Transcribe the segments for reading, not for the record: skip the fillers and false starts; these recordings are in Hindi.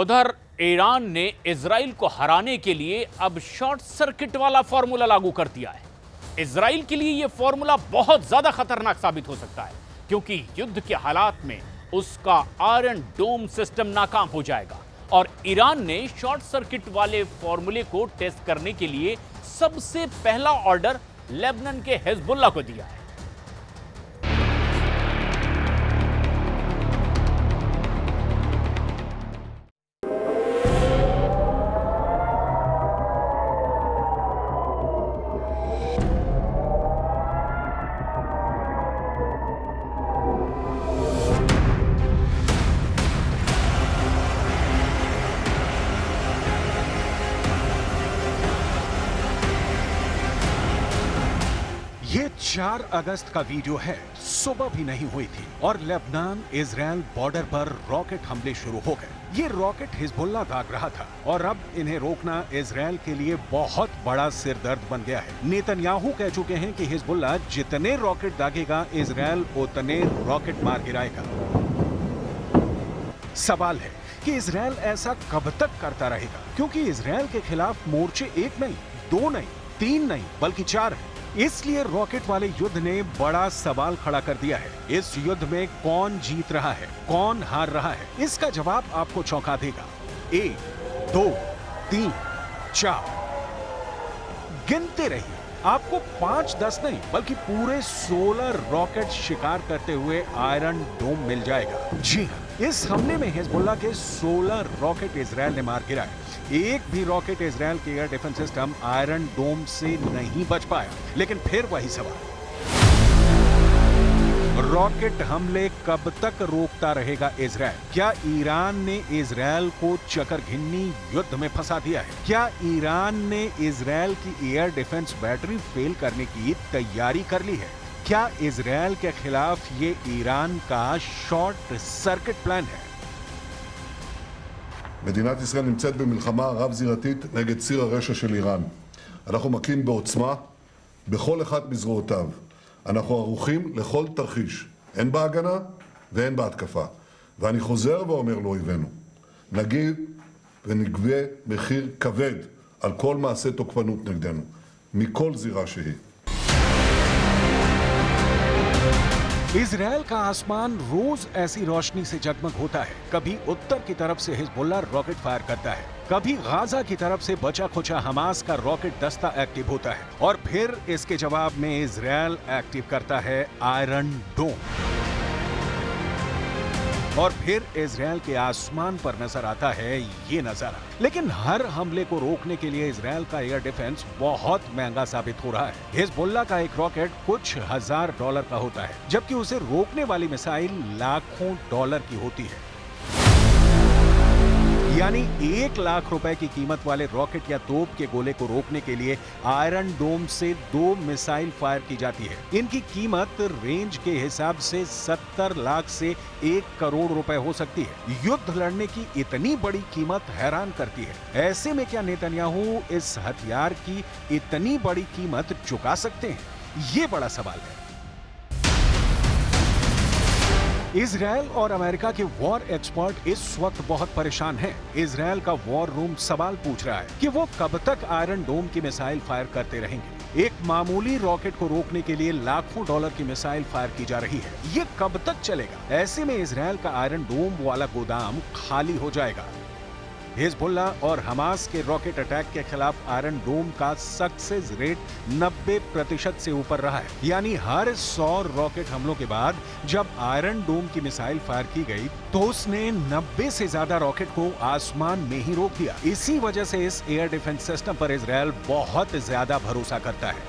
उधर ईरान ने इजराइल को हराने के लिए अब शॉर्ट सर्किट वाला फॉर्मूला लागू कर दिया है। इजराइल के लिए यह फॉर्मूला बहुत ज्यादा खतरनाक साबित हो सकता है, क्योंकि युद्ध के हालात में उसका आयरन डोम सिस्टम नाकाम हो जाएगा और ईरान ने शॉर्ट सर्किट वाले फॉर्मूले को टेस्ट करने के लिए सबसे पहला ऑर्डर लेबनान के हिजबुल्लाह को दिया है। ये 4 अगस्त का वीडियो है। सुबह भी नहीं हुई थी और लेबनान इजराइल बॉर्डर पर रॉकेट हमले शुरू हो गए। ये रॉकेट हिजबुल्लाह दाग रहा था और अब इन्हें रोकना इजराइल के लिए बहुत बड़ा सिरदर्द बन गया है। नेतन्याहू कह चुके हैं कि हिजबुल्लाह जितने रॉकेट दागेगा इजराइल उतने रॉकेट मार गिराएगा। सवाल है कि इजराइल ऐसा कब तक करता रहेगा, क्योंकि इजराइल के खिलाफ मोर्चे 1 नहीं, 2 नहीं, 3 नहीं बल्कि 4 है। इसलिए रॉकेट वाले युद्ध ने बड़ा सवाल खड़ा कर दिया है। इस युद्ध में कौन जीत रहा है, कौन हार रहा है, इसका जवाब आपको चौंका देगा। 1, 2, 3, 4 गिनते रहिए, आपको 5, 10 नहीं बल्कि पूरे 16 रॉकेट शिकार करते हुए आयरन डोम मिल जाएगा। जी हाँ, इस हमले में हिजबुल्लाह के 16 रॉकेट इजराइल ने मार गिराए। एक भी रॉकेट इजराइल के एयर डिफेंस सिस्टम आयरन डोम से नहीं बच पाया। लेकिन फिर वही सवाल, रॉकेट हमले कब तक रोकता रहेगा इजराइल? क्या ईरान ने इजराइल को चकरघिन्नी युद्ध में फंसा दिया है? क्या ईरान ने इजराइल की एयर डिफेंस बैटरी फेल करने की तैयारी कर ली है? क्या इजराइल के खिलाफ ये ईरान का शॉर्ट सर्किट प्लान है? מדינת ישראל נמצאת במלחמה רב-זירתית נגד ציר הרשע של איראן. אנחנו מכים בעוצמה בכל אחד מזרועותיו. אנחנו ערוכים לכל תרחיש, הן בהגנה והן בהתקפה. ואני חוזר ואומר לאויבינו, נגיד ונגבה מחיר כבד על כל מעשה תוקפנות נגדנו, מכל זירה שהיא. इजराइल का आसमान रोज ऐसी रोशनी से जगमग होता है। कभी उत्तर की तरफ से हिजबुल्लाह रॉकेट फायर करता है, कभी गाजा की तरफ से बचा खुचा हमास का रॉकेट दस्ता एक्टिव होता है और फिर इसके जवाब में इजराइल एक्टिव करता है आयरन डोम। और फिर इजराइल के आसमान पर नजर आता है ये नजारा। लेकिन हर हमले को रोकने के लिए इजराइल का एयर डिफेंस बहुत महंगा साबित हो रहा है। हिजबुल्लाह का एक रॉकेट कुछ $1000 का होता है, जबकि उसे रोकने वाली मिसाइल लाखों डॉलर की होती है। यानी 1 लाख रुपए की कीमत वाले रॉकेट या तोप के गोले को रोकने के लिए आयरन डोम से 2 मिसाइल फायर की जाती है। इनकी कीमत रेंज के हिसाब से 70 लाख से 1 करोड़ रुपए हो सकती है। युद्ध लड़ने की इतनी बड़ी कीमत हैरान करती है। ऐसे में क्या नेतन्याहू इस हथियार की इतनी बड़ी कीमत चुका सकते हैं? ये बड़ा सवाल है। इजराइल और अमेरिका के वॉर एक्सपर्ट इस वक्त बहुत परेशान हैं। इजराइल का वॉर रूम सवाल पूछ रहा है कि वो कब तक आयरन डोम की मिसाइल फायर करते रहेंगे। एक मामूली रॉकेट को रोकने के लिए लाखों डॉलर की मिसाइल फायर की जा रही है। ये कब तक चलेगा? ऐसे में इजराइल का आयरन डोम वाला गोदाम खाली हो जाएगा। हिजबुल्लाह और हमास के रॉकेट अटैक के खिलाफ आयरन डोम का सक्सेस रेट 90% से ऊपर रहा है। यानी हर 100 रॉकेट हमलों के बाद जब आयरन डोम की मिसाइल फायर की गई तो उसने 90 से ज्यादा रॉकेट को आसमान में ही रोक दिया। इसी वजह से इस एयर डिफेंस सिस्टम पर इजराइल बहुत ज्यादा भरोसा करता है।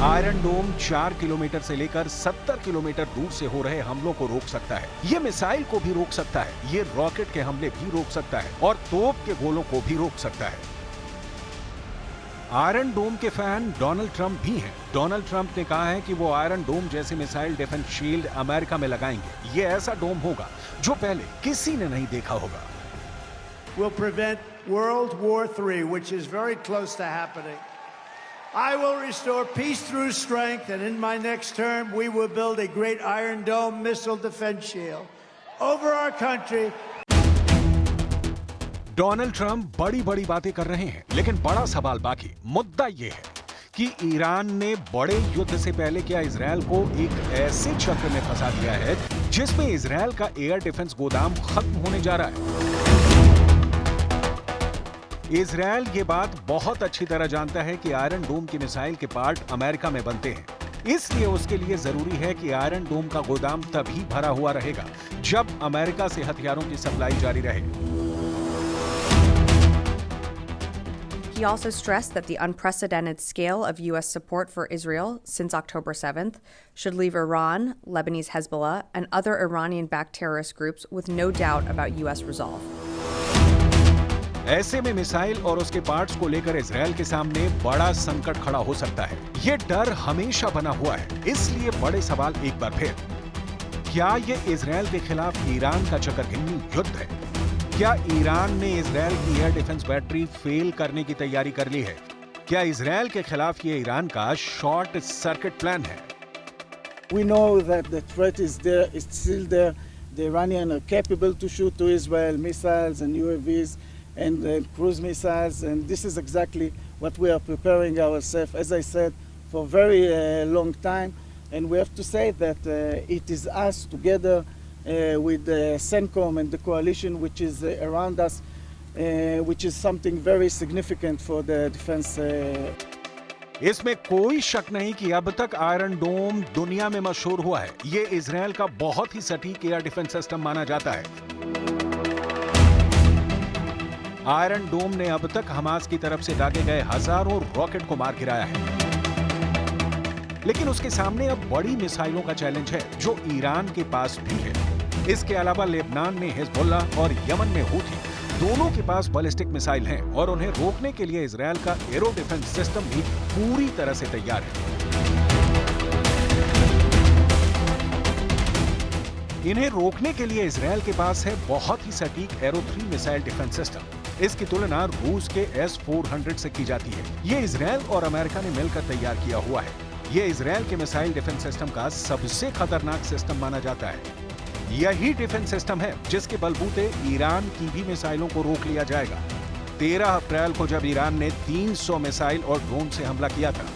आयरन डोम 4 किलोमीटर से लेकर 70 किलोमीटर दूर से हो रहे हमलों को रोक सकता है। ये मिसाइल को भी रोक सकता है, ये रॉकेट के हमले भी रोक सकता है और तोप के गोलों को भी रोक सकता है। आयरन डोम के फैन डोनाल्ड ट्रंप भी हैं। डोनाल्ड ट्रंप ने कहा है कि वो आयरन डोम जैसे मिसाइल डिफेंस शील्ड अमेरिका में लगाएंगे। ये ऐसा डोम होगा जो पहले किसी ने नहीं देखा होगा। Will prevent World War III, which is very close to happening. I will restore peace through strength, and in my next term, we will build a great Iron Dome missile defense shield. over our country. Donald Trump बड़ी बड़ी बातें कर रहे हैं, लेकिन बड़ा सवाल बाकी मुद्दा यह है कि ईरान ने बड़े युद्ध से पहले क्या इजरायल को एक ऐसे चक्र में फंसा दिया है जिसमें इजरायल का एयर डिफेंस गोदाम खत्म होने जा रहा है। इजरायल ये बात बहुत अच्छी तरह जानता है कि आयरन डोम की मिसाइल के पार्ट अमेरिका में बनते हैं, इसलिए उसके लिए जरूरी है कि आयरन डोम का गोदाम तभी भरा हुआ रहेगा जब अमेरिका से हथियारों की सप्लाई जारी रहे। He also stressed that the unprecedented scale of U.S. support for Israel since October 7th should leave Iran, Lebanese Hezbollah, and other Iranian-backed terrorist groups with no doubt about U.S. resolve. ऐसे में मिसाइल और उसके पार्ट्स को लेकर इजरायल के सामने बड़ा संकट खड़ा हो सकता है। ये डर हमेशा बना हुआ है, इसलिए बड़े सवाल एक बार फिर, क्या ये इजरायल के खिलाफ ईरान का चकरघिन्नी युद्ध है? क्या ईरान ने इजरायल की एयर डिफेंस बैटरी फेल करने की तैयारी कर ली है? क्या इजरायल के खिलाफ ये ईरान का शॉर्ट सर्किट प्लान है? We know that the threat is there, it's still there. The Iranians are capable to shoot to Israel missiles and UAVs and cruise missiles, and this is exactly what we are preparing ourselves, as I said, for a very long time. And we have to say that it is us together with CENTCOM and the coalition which is around us, which is something very significant for the defense. इसमें कोई शक नहीं कि अब तक आयरन डोम दुनिया में मशहूर हुआ है। ये इजरायल का बहुत ही सटीक एयर डिफेंस सिस्टम माना जाता है। आयरन डोम ने अब तक हमास की तरफ से दागे गए हजारों रॉकेट को मार गिराया है, लेकिन उसके सामने अब बड़ी मिसाइलों का चैलेंज है जो ईरान के पास भी है। इसके अलावा लेबनान में हिजबुल्ला और यमन में हूथी, दोनों के पास बैलिस्टिक मिसाइल हैं और उन्हें रोकने के लिए इजरायल का एरो डिफेंस सिस्टम भी पूरी तरह से तैयार है। इन्हें रोकने के लिए इजरायल के पास है बहुत ही सटीक एरो 3 मिसाइल डिफेंस सिस्टम। इसकी तुलना रूस के S-400 से की जाती है। ये इजरायल और अमेरिका ने मिलकर तैयार किया हुआ है। ये इजरायल के मिसाइल डिफेंस सिस्टम का सबसे खतरनाक सिस्टम माना जाता है। यही डिफेंस सिस्टम है जिसके बलबूते ईरान की भी मिसाइलों को रोक लिया जाएगा। 13 अप्रैल को जब ईरान ने 300 मिसाइल और ड्रोन से हमला किया था,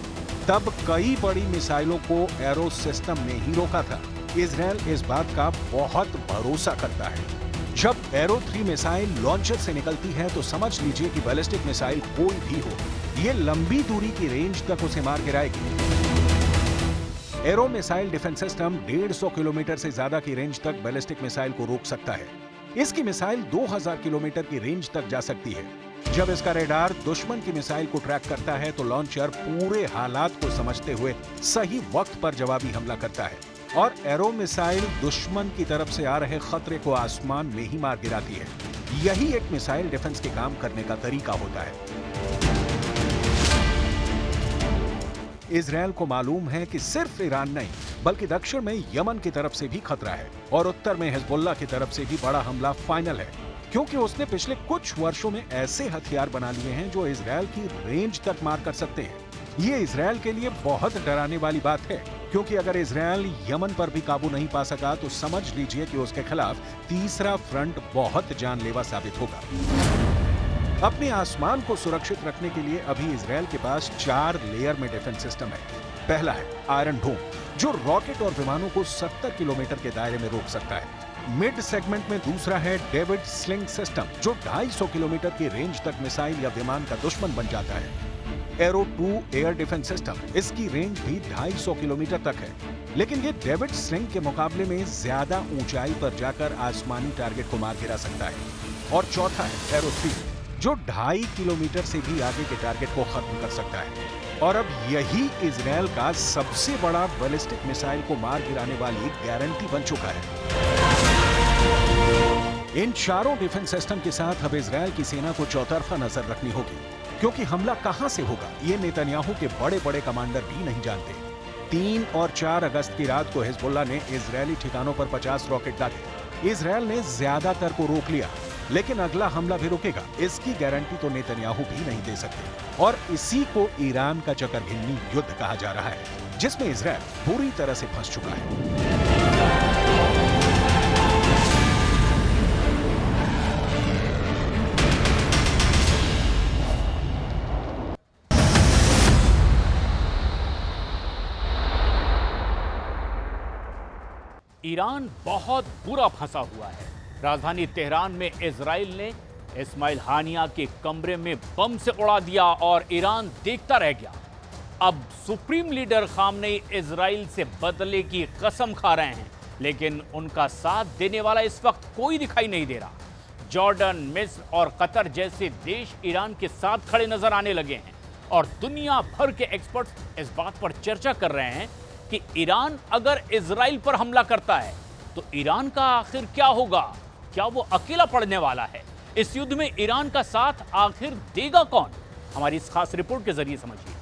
तब कई बड़ी मिसाइलों को एरो सिस्टम ने ही रोका था। इजरायल इस बात का बहुत भरोसा करता है। जब एरो 3 मिसाइल लॉन्चर से निकलती है तो समझ लीजिए कि बैलिस्टिक मिसाइल कोई भी हो, ये लंबी दूरी की रेंज तक उसे मार गिराएगी। Arrow missile defence system 150 kilometre से ज्यादा की रेंज तक बैलिस्टिक मिसाइल को रोक सकता है। इसकी मिसाइल 2000 किलोमीटर की रेंज तक जा सकती है। जब इसका रेडार दुश्मन की मिसाइल को ट्रैक करता है तो लॉन्चर पूरे हालात को समझते हुए सही वक्त पर जवाबी हमला करता है और एरो मिसाइल दुश्मन की तरफ से आ रहे खतरे को आसमान में ही मार गिराती है। यही एक मिसाइल डिफेंस के काम करने का तरीका होता है। इजरायल को मालूम है कि सिर्फ ईरान नहीं, बल्कि दक्षिण में यमन की तरफ से भी खतरा है और उत्तर में हिजबुल्ला की तरफ से भी बड़ा हमला फाइनल है, क्योंकि उसने पिछले कुछ वर्षों में ऐसे हथियार बना लिए हैं जो इजरायल की रेंज तक मार कर सकते हैं। ये इजरायल के लिए बहुत डराने वाली बात है, क्योंकि अगर इजरायल यमन पर भी काबू नहीं पा सका तो समझ लीजिए कि उसके खिलाफ तीसरा फ्रंट बहुत जानलेवा साबित होगा। अपने आसमान को सुरक्षित रखने के लिए अभी इजरायल के पास 4 लेयर में डिफेंस सिस्टम है। पहला है आयरन डोम, जो रॉकेट और विमानों को 70 किलोमीटर के दायरे में रोक सकता है। मिड सेगमेंट में दूसरा है डेविड स्लिंग सिस्टम, जो 250 किलोमीटर की रेंज तक मिसाइल या विमान का दुश्मन बन जाता है। एरो 2 एयर डिफेंस सिस्टम, इसकी रेंज भी 250 किलोमीटर तक है, लेकिन ये डेविड स्लिंग के मुकाबले में ज्यादा ऊंचाई पर जाकर आसमानी टारगेट को मार गिरा सकता है। और चौथा है एरो 3, जो 2.5 किलोमीटर से भी आगे के टारगेट को खत्म कर सकता है। और अब यही इजरायल का सबसे बड़ा बैलिस्टिक मिसाइल को मार गिराने वाली गारंटी बन चुका है। इन चारों डिफेंस सिस्टम के साथ अब इजरायल की सेना को चौतरफा नजर रखनी होगी, क्योंकि हमला कहां से होगा ये नेतन्याहू के बड़े बड़े कमांडर भी नहीं जानते। 3 और 4 अगस्त की रात को हिजबुल्ला ने इजरायली ठिकानों पर 50 रॉकेट दागे। इजरायल ने ज्यादातर को रोक लिया, लेकिन अगला हमला भी रुकेगा, इसकी गारंटी तो नेतन्याहू भी नहीं दे सकते। और इसी को ईरान का चकरघिन्नी युद्ध कहा जा रहा है, जिसमें इजरायल बुरी तरह से फंस चुका है। ईरान बहुत बुरा फंसा हुआ है। राजधानी तेहरान में इजराइल ने इस्माइल हानिया के कमरे में बम से उड़ा दिया और ईरान देखता रह गया। अब सुप्रीम लीडर खामनेई इजराइल से बदले की कसम खा रहे हैं, लेकिन उनका साथ देने वाला इस वक्त कोई दिखाई नहीं दे रहा। जॉर्डन, मिस्र और कतर जैसे देश ईरान के साथ खड़े नजर आने लगे हैं और दुनिया भर के एक्सपर्ट्स इस बात पर चर्चा कर रहे हैं कि ईरान अगर इजराइल पर हमला करता है तो ईरान का आखिर क्या होगा? क्या वो अकेला पड़ने वाला है? इस युद्ध में ईरान का साथ आखिर देगा कौन? हमारी इस खास रिपोर्ट के जरिए समझिए।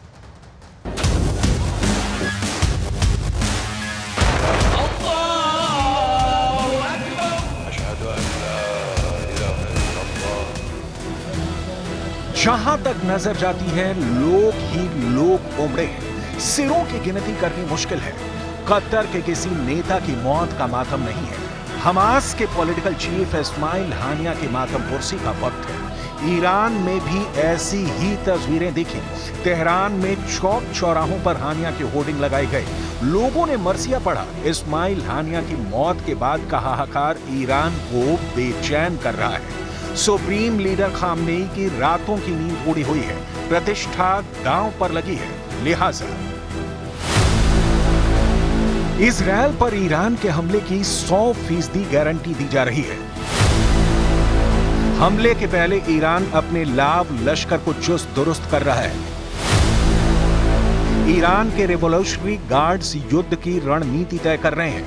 जहां तक नजर जाती है लोग ही लोग उमड़े हैं। सिरों की गिनती करनी मुश्किल है। कतर के किसी नेता की मौत का मातम नहीं है। हमास के पॉलिटिकल चीफ इस्माइल हानिया के मातम पुरसी का वक्त है। ईरान में भी ऐसी ही तस्वीरें दिखी। तेहरान में चौक चौराहों पर हानिया के होर्डिंग लगाए गए। लोगों ने मरसिया पढ़ा। इस्माइल हानिया की मौत के बाद का हाहाकार ईरान को बेचैन कर रहा है। सुप्रीम लीडर खामनेई की रातों की नींद उड़ी हुई है। प्रतिष्ठा दांव पर लगी है। लिहाजा इजरायल पर ईरान के हमले की 100% गारंटी दी जा रही है। हमले के पहले ईरान अपने लाव लश्कर को चुस्त दुरुस्त कर रहा है। ईरान के रिवॉल्यूशनरी गार्ड्स युद्ध की रणनीति तय कर रहे हैं।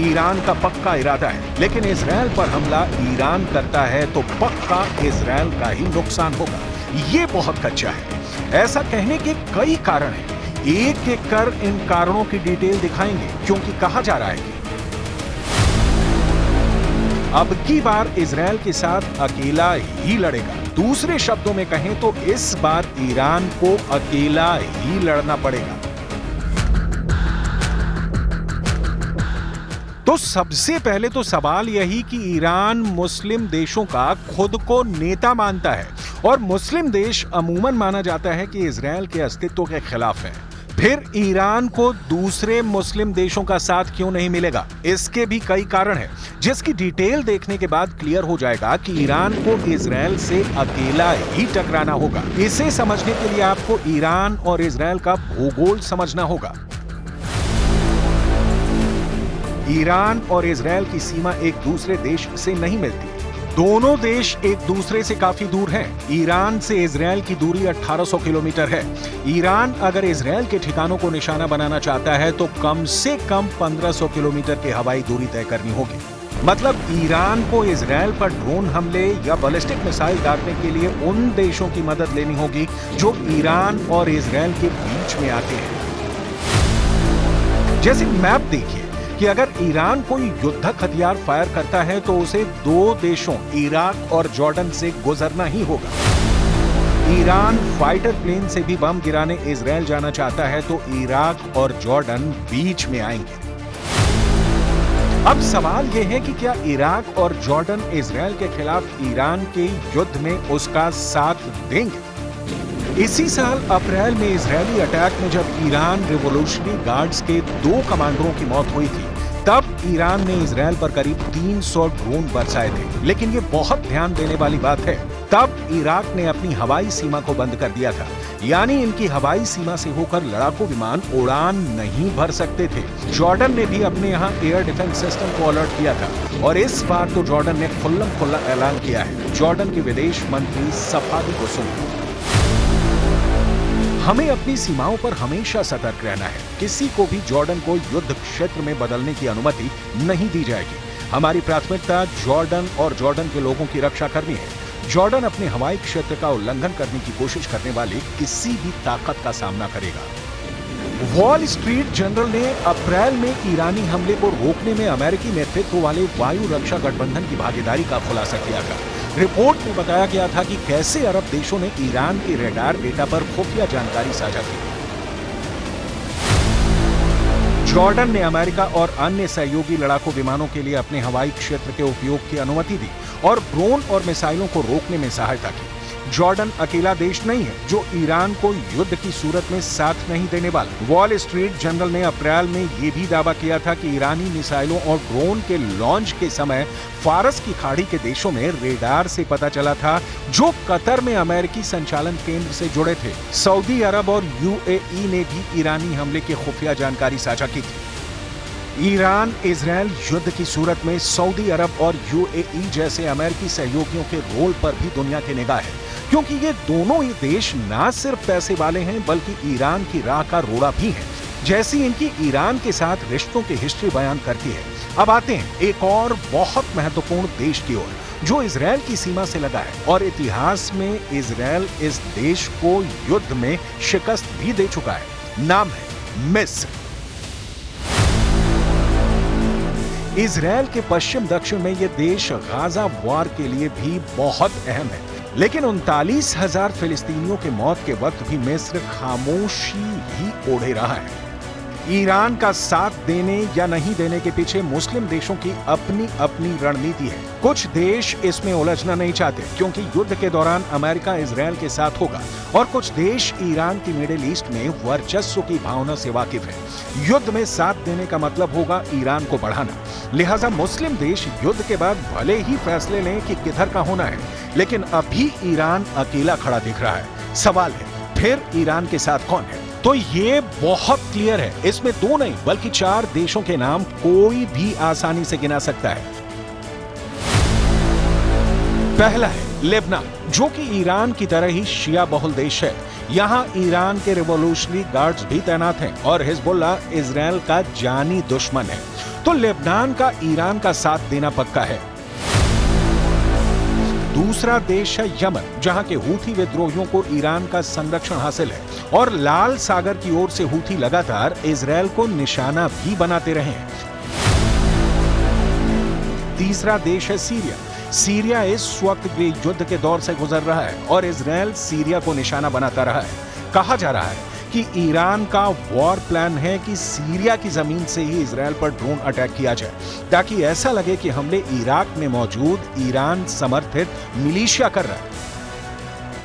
ईरान का पक्का इरादा है, लेकिन इजरायल पर हमला ईरान करता है तो पक्का इजरायल का ही नुकसान होगा। ये बहुत कच्चा है। ऐसा कहने के कई कारण हैं। एक एक कर इन कारणों की डिटेल दिखाएंगे, क्योंकि कहा जा रहा है कि अब की बार इजरायल के साथ अकेला ही लड़ेगा। दूसरे शब्दों में कहें तो इस बार ईरान को अकेला ही लड़ना पड़ेगा। तो सबसे पहले तो सवाल यही कि ईरान मुस्लिम देशों का खुद को नेता मानता है और मुस्लिम देश अमूमन माना जाता है कि इजरायल के अस्तित्व के खिलाफ है। फिर ईरान को दूसरे मुस्लिम देशों का साथ क्यों नहीं मिलेगा? इसके भी कई कारण हैं, जिसकी डिटेल देखने के बाद क्लियर हो जाएगा कि ईरान को इजरायल से अकेला ही टकराना होगा। इसे समझने के लिए आपको ईरान और इजरायल का भूगोल समझना होगा। ईरान और इजरायल की सीमा एक दूसरे देश से नहीं मिलती। दोनों देश एक दूसरे से काफी दूर हैं। ईरान से इजरायल की दूरी 1800 किलोमीटर है। ईरान अगर इजरायल के ठिकानों को निशाना बनाना चाहता है तो कम से कम 1500 किलोमीटर की हवाई दूरी तय करनी होगी। मतलब ईरान को इजरायल पर ड्रोन हमले या बैलिस्टिक मिसाइल दागने के लिए उन देशों की मदद लेनी होगी जो ईरान और इजरायल के बीच में आते हैं। जैसे मैप देखिए कि अगर ईरान कोई युद्धक हथियार फायर करता है तो उसे दो देशों इराक और जॉर्डन से गुजरना ही होगा। ईरान फाइटर प्लेन से भी बम गिराने इजरायल जाना चाहता है तो इराक और जॉर्डन बीच में आएंगे। अब सवाल यह है कि क्या इराक और जॉर्डन इजरायल के खिलाफ ईरान के युद्ध में उसका साथ देंगे? इसी साल अप्रैल में इजरायली अटैक में जब ईरान रिवॉल्यूशनरी गार्ड्स के 2 कमांडरों की मौत हुई थी, तब ईरान ने इजरायल पर करीब 300 ड्रोन बरसाए थे। लेकिन ये बहुत ध्यान देने वाली बात है, तब इराक ने अपनी हवाई सीमा को बंद कर दिया था। यानी इनकी हवाई सीमा से होकर लड़ाकू विमान उड़ान नहीं भर सकते थे। जॉर्डन ने भी अपने यहाँ एयर डिफेंस सिस्टम को अलर्ट किया था और इस बार तो जॉर्डन ने खुल्लम खुल्ला ऐलान किया है। जॉर्डन के विदेश मंत्री सफादी को सुनिए। हमें अपनी सीमाओं पर हमेशा सतर्क रहना है। किसी को भी जॉर्डन को युद्ध क्षेत्र में बदलने की अनुमति नहीं दी जाएगी। हमारी प्राथमिकता जॉर्डन और जॉर्डन के लोगों की रक्षा करनी है। जॉर्डन अपने हवाई क्षेत्र का उल्लंघन करने की कोशिश करने वाले किसी भी ताकत का सामना करेगा। वॉल स्ट्रीट जर्नल ने अप्रैल में ईरानी हमले को रोकने में अमेरिकी नेतृत्व वाले वायु रक्षा गठबंधन की भागीदारी का खुलासा किया था। रिपोर्ट में बताया गया था कि कैसे अरब देशों ने ईरान के रडार डेटा पर खुफिया जानकारी साझा की। जॉर्डन ने अमेरिका और अन्य सहयोगी लड़ाकू विमानों के लिए अपने हवाई क्षेत्र के उपयोग की अनुमति दी और ड्रोन और मिसाइलों को रोकने में सहायता की। जॉर्डन अकेला देश नहीं है जो ईरान को युद्ध की सूरत में साथ नहीं देने वाला। वॉल स्ट्रीट जर्नल ने अप्रैल में यह भी दावा किया था कि ईरानी मिसाइलों और ड्रोन के लॉन्च के समय फारस की खाड़ी के देशों में रेडार से पता चला था जो कतर में अमेरिकी संचालन केंद्र से जुड़े थे। सऊदी अरब और यूएई ने भी ईरानी हमले की खुफिया जानकारी साझा की थी। ईरान इजराइल युद्ध की सूरत में सऊदी अरब और यूएई जैसे अमेरिकी सहयोगियों के रोल पर भी दुनिया की निगाह है, क्योंकि ये दोनों ही देश ना सिर्फ पैसे वाले हैं बल्कि ईरान की राह का रोड़ा भी है, जैसी इनकी ईरान के साथ रिश्तों की हिस्ट्री बयान करती है। अब आते हैं एक और बहुत महत्वपूर्ण देश की ओर जो इजराइल की सीमा से लगा है और इतिहास में इजराइल इस देश को युद्ध में शिकस्त भी दे चुका है। नाम है मिस्र। इजराइल के पश्चिम दक्षिण में यह देश गाजा वॉर के लिए भी बहुत अहम है, लेकिन 39,000 फिलिस्तीनियों के मौत के वक्त भी मिस्र खामोशी ही ओढ़े रहा है। ईरान का साथ देने या नहीं देने के पीछे मुस्लिम देशों की अपनी अपनी रणनीति है। कुछ देश इसमें उलझना नहीं चाहते क्योंकि युद्ध के दौरान अमेरिका इजराइल के साथ होगा और कुछ देश ईरान की मिडिल ईस्ट में वर्चस्व की भावना से वाकिफ है। युद्ध में साथ देने का मतलब होगा ईरान को बढ़ाना। लिहाजा मुस्लिम देश युद्ध के बाद भले ही फैसले लें कि किधर का होना है, लेकिन अभी ईरान अकेला खड़ा दिख रहा है। सवाल है फिर ईरान के साथ कौन है? तो ये बहुत क्लियर है, इसमें 2 नहीं बल्कि 4 देशों के नाम कोई भी आसानी से गिना सकता है। पहला है लेबनान, जो कि ईरान की तरह ही शिया बहुल देश है। यहाँ ईरान के रिवॉल्यूशनरी गार्ड्स भी तैनात हैं और हिजबुल्लाह इजराइल का जानी दुश्मन है, तो लेबनान का ईरान का साथ देना पक्का है। दूसरा देश है यमन, जहां के हूथी विद्रोहियों को ईरान का संरक्षण हासिल है और लाल सागर की ओर से हूथी लगातार इजराइल को निशाना भी बनाते रहे हैं। तीसरा देश है सीरिया। सीरिया इस वक्त भी युद्ध के दौर से गुजर रहा है और इजराइल सीरिया को निशाना बनाता रहा है। कहा जा रहा है कि ईरान का वॉर प्लान है कि सीरिया की जमीन से ही इजराइल पर ड्रोन अटैक किया जाए ताकि ऐसा लगे कि हमले इराक में मौजूद ईरान समर्थित मिलिशिया कर रहा है।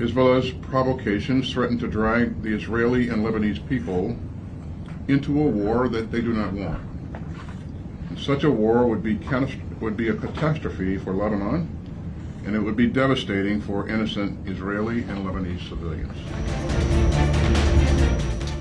Hezbollah's provocations threaten to drag the Israeli and Lebanese people into a war that they do not want. And such a war would be a catastrophe for Lebanon, and it would be devastating for innocent Israeli and Lebanese civilians.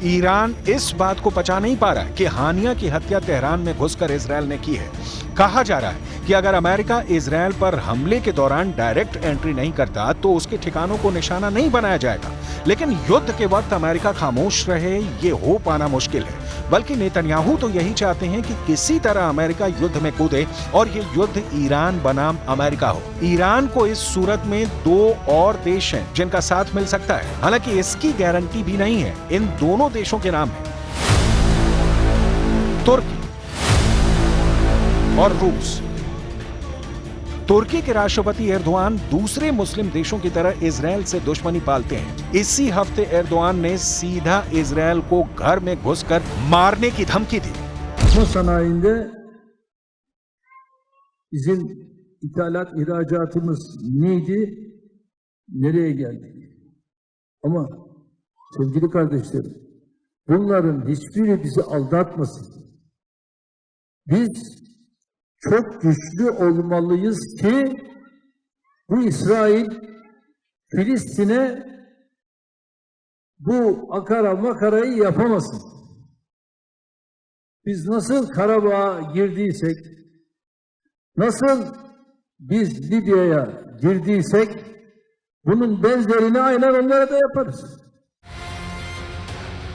Iran इस बात को पचा नहीं पा रहा कि हानिया की हत्या तेहरान में घुसकर इजराइल ने की है। कहा जा रहा है कि अगर अमेरिका इजराइल पर हमले के दौरान डायरेक्ट एंट्री नहीं करता तो उसके ठिकानों को निशाना नहीं बनाया जाएगा, लेकिन युद्ध के वक्त अमेरिका खामोश रहे ये हो पाना मुश्किल है। बल्कि नेतन्याहू तो यही चाहते हैं कि किसी तरह अमेरिका युद्ध में कूदे और ये युद्ध ईरान बनाम अमेरिका हो। ईरान को इस सूरत में 2 और देश हैं जिनका साथ मिल सकता है, हालांकि इसकी गारंटी भी नहीं है। इन दोनों देशों के नाम हैं तुर्की और रूस। तुर्की के राष्ट्रपति एर्दोआन दूसरे मुस्लिम देशों की तरह इजराइल से दुश्मनी पालते हैं। इसी हफ्ते एर्दोआन ने सीधा इजराइल को घर में घुसकर मारने की धमकी दी। sanayinde bizim ithalat ihracatımız neydi? Nereye geldik? Ama sevgili kardeşlerim, bunların hiçbiri bizi aldatmasın. Biz çok güçlü olmalıyız ki bu İsrail Filistin'e bu akara makarayı yapamasın. Biz nasıl Karabağ'a girdiysek, nasıl biz Libya'ya girdiysek, bunun benzerini aynen onlara da yaparız.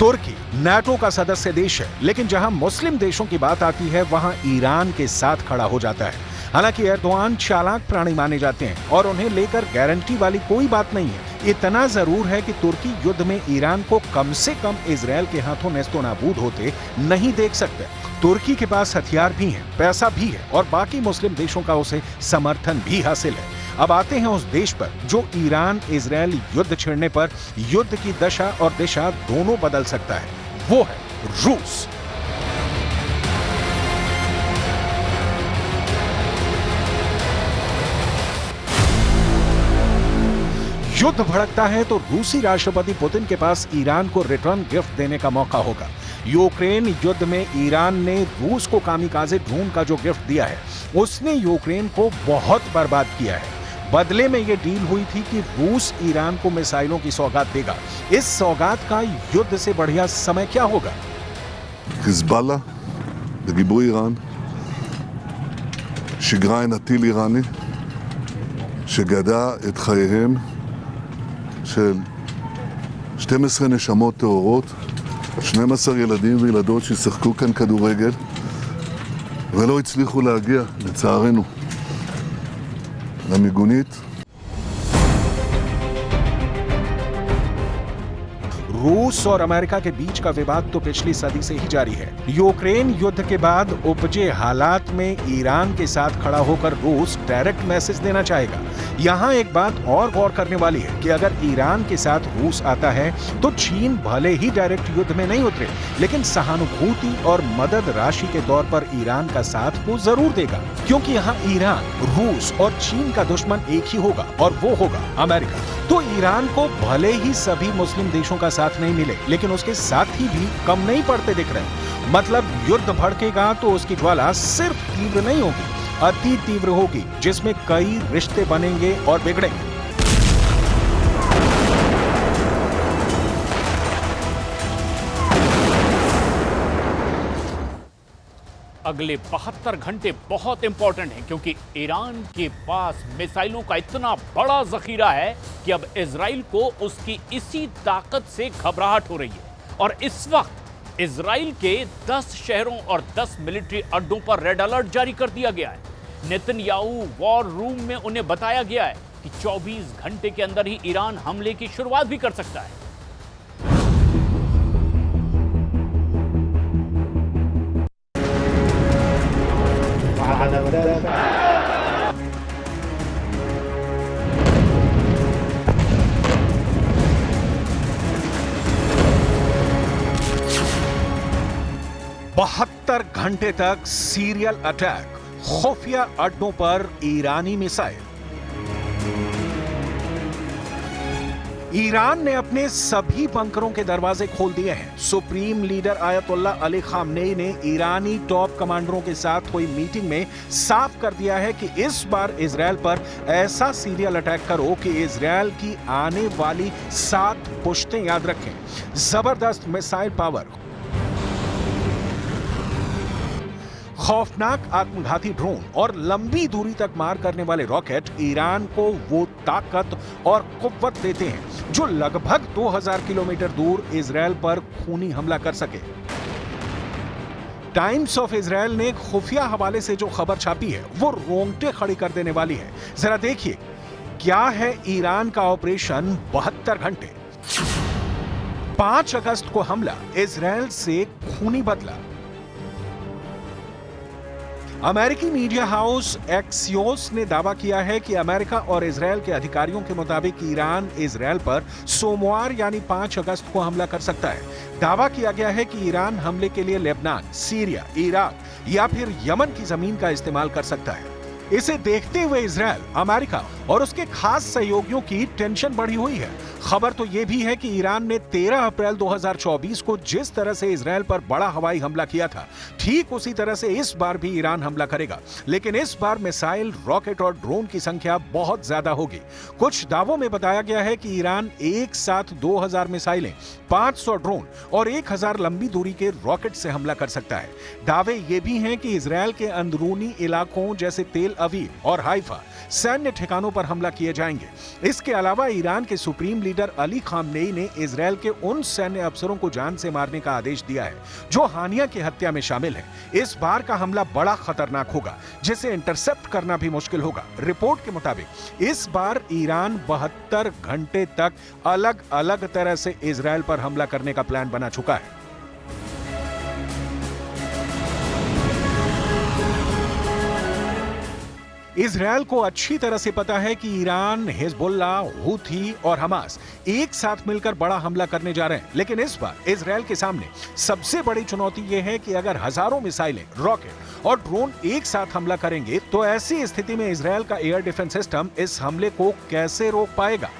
तुर्की नाटो का सदस्य देश है, लेकिन जहां मुस्लिम देशों की बात आती है वहां ईरान के साथ खड़ा हो जाता है। हालांकि एर्दोआन चालाक प्राणी माने जाते हैं और उन्हें लेकर गारंटी वाली कोई बात नहीं है। इतना जरूर है कि तुर्की युद्ध में ईरान को कम से कम इजरायल के हाथों नेस्तोनाबूद होते नहीं देख सकते। तुर्की के पास हथियार भी हैं, पैसा भी है और बाकी मुस्लिम देशों का उसे समर्थन भी हासिल है। अब आते हैं उस देश पर जो ईरान इजरायल युद्ध छिड़ने पर युद्ध की दशा और दिशा दोनों बदल सकता है। वो है रूस। युद्ध भड़कता है तो रूसी राष्ट्रपति पुतिन के पास ईरान को रिटर्न गिफ्ट देने का मौका होगा। यूक्रेन युद्ध में ईरान ने रूस को कामिकाज़े ड्रोन का जो गिफ्ट दिया है, उसने यूक्रेन को बहुत बर्बाद किया है। बदले में यह डील हुई थी कि रूस ईरान को मिसाइलों की सौगात देगा। इस सौगात का युद्ध से बढ़िया समय क्या होगा? חיזבאללה, בגיבוי איראן, שיגרה הנה טיל איראני שגדע את חייהם של 12 נשמות טהורות, 12 ילדים וילדות ששיחקו כאן כדורגל ולא הצליחו להגיע, לצערנו, למיגונית. रूस और अमेरिका के बीच का विवाद तो पिछली सदी से ही जारी है। यूक्रेन युद्ध के बाद उपजे हालात में ईरान के साथ खड़ा होकर रूस डायरेक्ट मैसेज देना चाहेगा। यहाँ एक बात और गौर करने वाली है कि अगर ईरान के साथ रूस आता है तो चीन भले ही डायरेक्ट युद्ध में नहीं उतरे, लेकिन सहानुभूति और मदद राशि के तौर पर ईरान का साथ वो जरूर देगा, क्योंकि यहाँ ईरान, रूस और चीन का दुश्मन एक ही होगा और वो होगा अमेरिका। तो ईरान को भले ही सभी मुस्लिम देशों का साथ नहीं मिले, लेकिन उसके साथी भी कम नहीं पड़ते दिख रहे। मतलब युद्ध भड़केगा तो उसकी ज्वाला सिर्फ तीव्र नहीं होगी, अति तीव्र होगी, जिसमें कई रिश्ते बनेंगे और बिगड़ेंगे। अगले 72 घंटे बहुत इंपॉर्टेंट हैं, क्योंकि ईरान के पास मिसाइलों का इतना बड़ा जखीरा है कि अब इजराइल को उसकी इसी ताकत से घबराहट हो रही है। और इस वक्त इजराइल के 10 शहरों और 10 मिलिट्री अड्डों पर रेड अलर्ट जारी कर दिया गया है। नेतन्याहू वॉर रूम में उन्हें बताया गया है कि 24 घंटे के अंदर ही ईरान हमले की शुरुआत भी कर सकता है। बहत्तर घंटे तक सीरियल अटैक, खुफिया अड्डों पर ईरानी मिसाइल। ईरान ने अपने सभी बंकरों के दरवाजे खोल दिए हैं। Supreme leader ayatollah Ali Khamenei ने ईरानी टॉप कमांडरों के साथ हुई मीटिंग में साफ कर दिया है कि इस बार इजरायल पर ऐसा सीरियल अटैक करो कि इजरायल की आने वाली 7 पुश्तें याद रखें। जबरदस्त मिसाइल पावर, खौफनाक आत्मघाती ड्रोन और लंबी दूरी तक मार करने वाले रॉकेट ईरान को वो ताकत और कुव्वत देते हैं जो लगभग 2000 किलोमीटर दूर इजरायल पर खूनी हमला कर सके। टाइम्स ऑफ इजरायल ने खुफिया हवाले से जो खबर छापी है वो रोंगटे खड़ी कर देने वाली है। जरा देखिए क्या है ईरान का ऑपरेशन 72 घंटे। 5 अगस्त को हमला, इजरायल से खूनी बदला। अमेरिकी मीडिया हाउस एक्सियोस ने दावा किया है कि अमेरिका और इजरायल के अधिकारियों के मुताबिक ईरान इजरायल पर सोमवार यानी 5 अगस्त को हमला कर सकता है। दावा किया गया है कि ईरान हमले के लिए लेबनान, सीरिया, इराक या फिर यमन की जमीन का इस्तेमाल कर सकता है। इसे देखते हुए इजरायल, अमेरिका और उसके खास सहयोगियों की टेंशन बढ़ी हुई है। खबर तो यह भी है कि ईरान ने 13 अप्रैल 2024 को जिस तरह से इजरायल पर बड़ा हवाई हमला किया था, ठीक उसी तरह से इस बार भी ईरान हमला करेगा। लेकिन इस बार मिसाइल, रॉकेट और ड्रोन की संख्या बहुत ज्यादा होगी। कुछ दावों में बताया गया है कि ईरान एक साथ 2000 मिसाइलें, 500 ड्रोन और 1000 लंबी दूरी के रॉकेट से हमला कर सकता है। दावे ये भी हैं कि इजरायल के अंदरूनी इलाकों जैसे तेल अवीव और हाइफा सैन्य ठिकानों पर हमला किए जाएंगे। इसके अलावा ईरान के सुप्रीम लीडर अली खामनेई ने इजरायल के उन सैन्य अफसरों को जान से मारने का आदेश दिया है जो हानिया की हत्या में शामिल हैं। इस बार का हमला बड़ा खतरनाक होगा, जिसे इंटरसेप्ट करना भी मुश्किल होगा। रिपोर्ट के मुताबिक इस बार ईरान 72 घंटे तक अलग अलग तरह से इजरायल पर हमला करने का प्लान बना चुका है। इजरायल को अच्छी तरह से पता है कि ईरान, हिजबुल्लाह, हूथी और हमास एक साथ मिलकर बड़ा हमला करने जा रहे हैं। लेकिन इस बार इजरायल के सामने सबसे बड़ी चुनौती यह है कि अगर हजारों मिसाइलें, रॉकेट और ड्रोन एक साथ हमला करेंगे तो ऐसी स्थिति में इजरायल का एयर डिफेंस सिस्टम इस हमले को कैसे रोक पाएगा।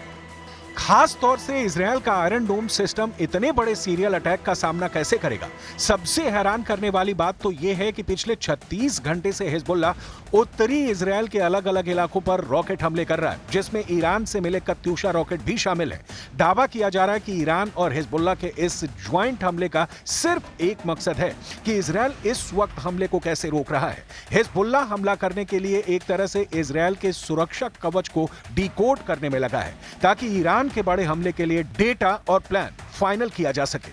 खास तौर से इजरायल का आयरन डोम सिस्टम इतने बड़े सीरियल अटैक का सामना कैसे करेगा। सबसे हैरान करने वाली बात तो यह है कि पिछले 36 घंटे से हिजबुल्लाह उत्तरी इजरायल के अलग अलग इलाकों पर रॉकेट हमले कर रहा है, जिसमें ईरान से मिले कत्यूशा रॉकेट भी शामिल है। दावा किया जा रहा है कि ईरान और हिजबुल्लाह के इस ज्वाइंट हमले का सिर्फ एक मकसद है कि इजरायल इस वक्त हमले को कैसे रोक रहा है। हिजबुल्लाह हमला करने के लिए एक तरह से इजरायल के सुरक्षा कवच को डिकोड करने में लगा है, ताकि ईरान के बड़े हमले के लिए डेटा और प्लान फाइनल किया जा सके।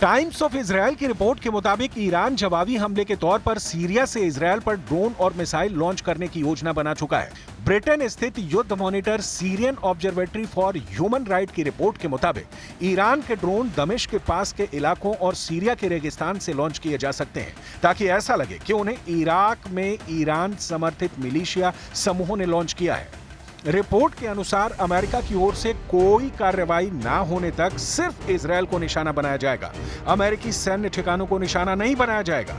टाइम्स ऑफ इजरायल की रिपोर्ट के मुताबिक ईरान जवाबी हमले के तौर पर सीरिया से इजरायल पर ड्रोन और मिसाइल लॉन्च करने की योजना बना चुका है। ब्रिटेन स्थित युद्ध monitor Syrian observatory for human right की रिपोर्ट के मुताबिक ईरान के ड्रोन दमिश्क के पास के इलाकों और सीरिया के रेगिस्तान से लॉन्च किए जा सकते हैं, ताकि ऐसा लगे कि उन्हें इराक में ईरान समर्थित मिलिशिया समूहों ने लॉन्च किया है। रिपोर्ट के अनुसार अमेरिका की ओर से कोई कार्रवाई ना होने तक सिर्फ इजरायल को निशाना बनाया जाएगा। अमेरिकी सैन्य ठिकानों को निशाना नहीं बनाया जाएगा।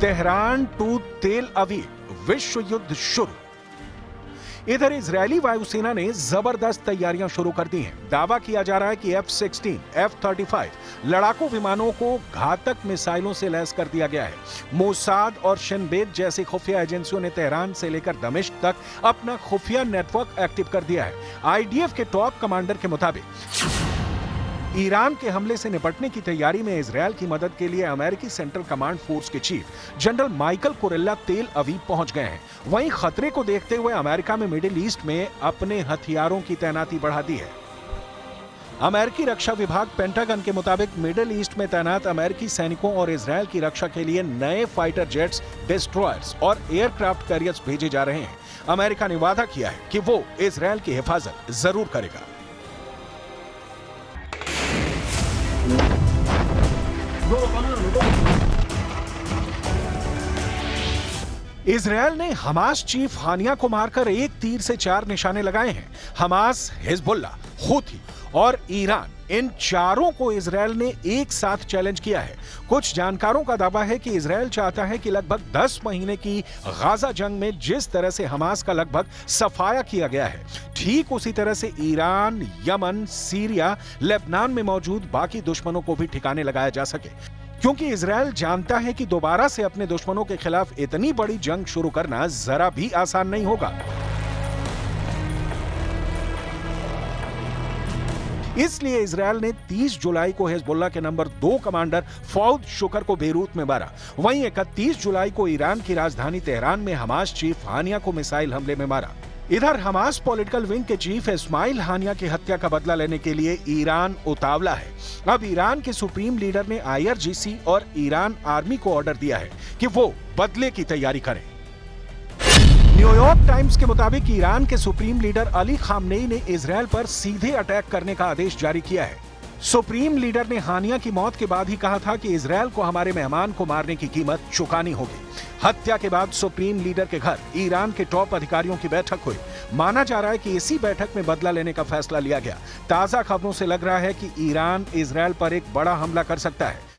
तेहरान टू तेल अवीव, विश्व युद्ध शुरू। इधर इजरायली वायुसेना ने जबरदस्त तैयारियां शुरू कर दी हैं। दावा किया जा रहा है कि F-16, F-35 लड़ाकू विमानों को घातक मिसाइलों से लैस कर दिया गया है। मोसाद और शिन बेत जैसी खुफिया एजेंसियों ने तेहरान से लेकर दमिश्क तक अपना खुफिया नेटवर्क एक्टिव कर दिया है। IDF के टॉप कमांडर के मुताबिक ईरान के हमले से निपटने की तैयारी में इजरायल की मदद के लिए अमेरिकी सेंट्रल कमांड फोर्स के चीफ जनरल माइकल कुरेला तेल अवीव पहुंच गए हैं। वहीं खतरे को देखते हुए अमेरिका में मिडिल ईस्ट में अपने हथियारों की तैनाती बढ़ा दी है। अमेरिकी रक्षा विभाग पेंटागन के मुताबिक मिडिल ईस्ट में तैनात अमेरिकी सैनिकों और इजरायल की रक्षा के लिए नए फाइटर जेट्स, डिस्ट्रॉयर्स और एयरक्राफ्ट कैरियर्स भेजे जा रहे हैं। अमेरिका ने वादा किया है कि वो इजरायल की हिफाजत जरूर करेगा। इजरायल ने हमास चीफ हानिया को मारकर एक तीर से 4 निशाने लगाए हैं। हमास, हिजबुल्लाह, हूथी और ईरान, इन चारों को इजरायल ने एक साथ चैलेंज किया है। कुछ जानकारों का दावा है कि इजरायल चाहता है कि लगभग 10 महीने की गाजा जंग में जिस तरह से हमास का लगभग सफाया किया गया है, ठीक उसी तरह से ईरान, यमन, सीरिया, लेबनान में मौजूद बाकी दुश्मनों को भी ठिकाने लगाया जा सके, क्योंकि इजरायल जानता है कि दोबारा से अपने दुश्मनों के खिलाफ इतनी बड़ी जंग शुरू करना जरा भी आसान नहीं होगा। इसलिए इजरायल ने 30 जुलाई को हिजबुल्लाह के नंबर 2 कमांडर फौद शुकर को बेरूत में मारा। वहीं 31 जुलाई को ईरान की राजधानी तेहरान में हमास चीफ हानिया को मिसाइल हमले में मारा। इधर हमास पॉलिटिकल विंग के चीफ इस्माइल हानिया की हत्या का बदला लेने के लिए ईरान उतावला है। अब ईरान के सुप्रीम लीडर ने IRGC और ईरान आर्मी को ऑर्डर दिया है कि वो बदले की तैयारी करें। न्यूयॉर्क टाइम्स के मुताबिक ईरान के सुप्रीम लीडर अली खामनेई ने इजरायल पर सीधे अटैक करने का आदेश जारी किया है। सुप्रीम लीडर ने हानिया की मौत के बाद ही कहा था कि इजरायल को हमारे मेहमान को मारने की कीमत चुकानी होगी। हत्या के बाद सुप्रीम लीडर के घर ईरान के टॉप अधिकारियों की बैठक हुई। माना जा रहा है कि इसी बैठक में बदला लेने का फैसला लिया गया। ताजा खबरों से लग रहा है कि ईरान इजरायल पर एक बड़ा हमला कर सकता है।